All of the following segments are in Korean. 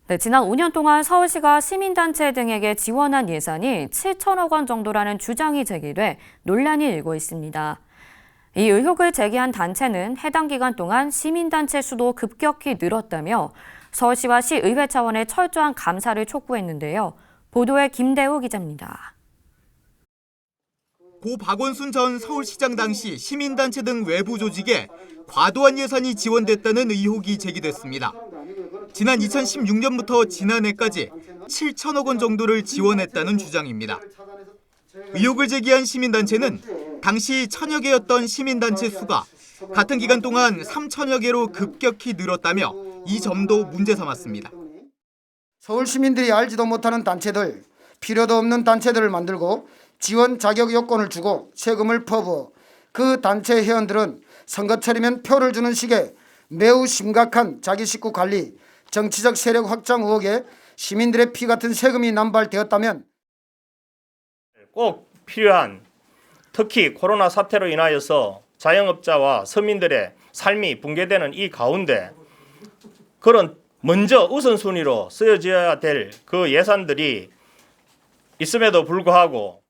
네, 지난 5년 동안 서울시가 시민단체 등에게 지원한 예산이 7천억 원 정도라는 주장이 제기돼 논란이 일고 있습니다. 이 의혹을 제기한 단체는 해당 기간 동안 시민단체 수도 급격히 늘었다며 서울시와 시의회 차원의 철저한 감사를 촉구했는데요. 보도에 김대우 기자입니다. 고 박원순 전 서울시장 당시 시민단체 등 외부 조직에 과도한 예산이 지원됐다는 의혹이 제기됐습니다. 지난 2016년부터 지난해까지 7천억 원 정도를 지원했다는 주장입니다. 의혹을 제기한 시민단체는 당시 1,000여 개였던 시민단체 수가 같은 기간 동안 3천여 개로 급격히 늘었다며 이 점도 문제 삼았습니다. 서울 시민들이 알지도 못하는 단체들, 필요도 없는 단체들을 만들고 지원 자격 요건을 주고 세금을 퍼부어 그 단체 회원들은 선거철이면 표를 주는 식의 매우 심각한 자기 식구 관리, 정치적 세력 확장 의혹에 시민들의 피 같은 세금이 남발되었다면 꼭 필요한, 특히 코로나 사태로 인하여서 자영업자와 서민들의 삶이 붕괴되는 이 가운데 그런 먼저 우선순위로 쓰여져야 될 그 예산들이 있음에도 불구하고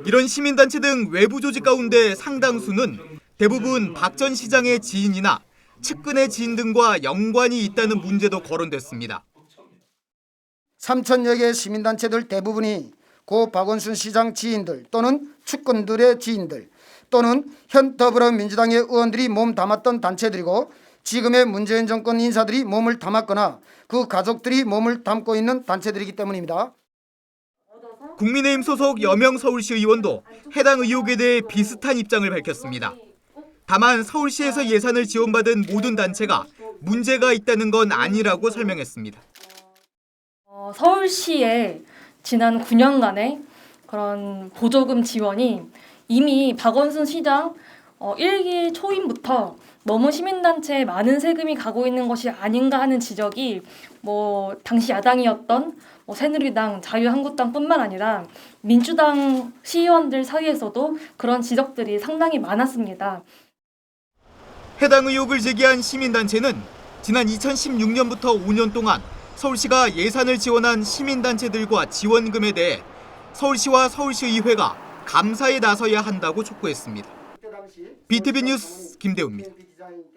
이런 시민단체 등 외부 조직 가운데 상당수는 대부분 박 전 시장의 지인이나 측근의 지인 등과 연관이 있다는 문제도 거론됐습니다. 3천여 개의 시민단체들 대부분이 고 박원순 시장 지인들 또는 측근들의 지인들 또는 현 더불어민주당의 의원들이 몸 담았던 단체들이고 지금의 문재인 정권 인사들이 몸을 담았거나 그 가족들이 몸을 담고 있는 단체들이기 때문입니다. 국민의힘 소속 여명 서울시 의원도 해당 의혹에 대해 비슷한 입장을 밝혔습니다. 다만 서울시에서 예산을 지원받은 모든 단체가 문제가 있다는 건 아니라고 설명했습니다. 서울시의 지난 9년간의 그런 보조금 지원이 이미 박원순 시장 1기 초임부터 너무 시민단체에 많은 세금이 가고 있는 것이 아닌가 하는 지적이 당시 야당이었던 새누리당, 자유한국당뿐만 아니라 민주당 시의원들 사이에서도 그런 지적들이 상당히 많았습니다. 해당 의혹을 제기한 시민단체는 지난 2016년부터 5년 동안 서울시가 예산을 지원한 시민단체들과 지원금에 대해 서울시와 서울시의회가 감사에 나서야 한다고 촉구했습니다. BTV 뉴스 김대우입니다.